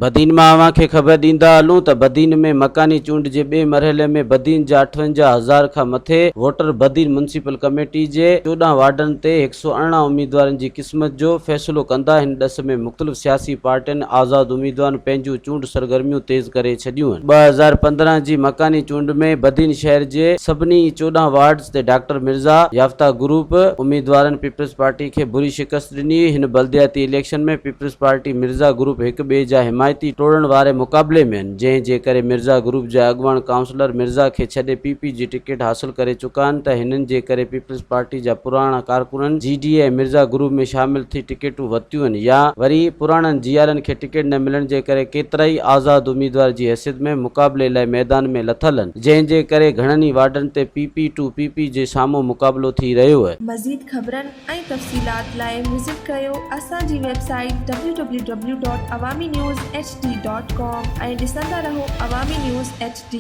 बदीन में अवां खे ख़बर दींदा हलूं त बदीन में मकानी चूंड जे ॿिए मरहले में बदीन जा 58,000 खां मथे वोटर बदीन म्युनिसिपल कमेटी जे 14 वार्डन ते 118 उम्मीदवारनि जी क़िस्मत जो फ़ैसिलो कंदा। हिन ॾस में मुख़्तलिफ़ सियासी पार्टियुनि आज़ाद उम्मीदवारनि पंहिंजूं चूंड सरगर्मियूं तेज़ करे छॾियूं आहिनि। 2015 जी मकानी चूंड में बदीन शहर जे सभिनी 14 वार्ड्स ते डॉक्टर मिर्ज़ा याफ्ता ग्रुप उम्मीदवारनि पीपल्स पार्टी खे बुरी शिकस्त ॾिनी। हिन बल्दियाती इलेक्शन में पीपल्स पार्टी मिर्ज़ा ग्रुप हिक ॿिए जा हिमायती टोड़न वारे मुक़ाबले में आहिनि, जंहिं जे करे मिर्ज़ा ग्रुप जा अॻवान काउंसलर मिर्ज़ा खे छॾे पीपी जी टिकट हासिल करे चुका आहिनि त हिननि जे करे पीपल्स पार्टी जा पुराणा कारकुननि जीडीए मिर्ज़ा ग्रुप में शामिल थी टिकटूं वरितियूं आहिनि या वरी पुराणनि जीआरनि खे टिकट न मिलण जे करे केतिराई आज़ाद उम्मीदवार जी हैसियत में मुक़ाबले लाइ मैदान में लथल आहिनि, जंहिं जे करे घणनि ई वार्डनि ते पीपी टू पीपी जे साम्हूं मुक़ाबलो थी रहियो आहे। मज़ीद ख़बरनि ऐं तफ़सीलात लाइ विज़िट कयो असांजी वेबसाइट www.awamiNewsHD.com ऐं ॾिसंदा रहो अवामी न्यूज़ HD।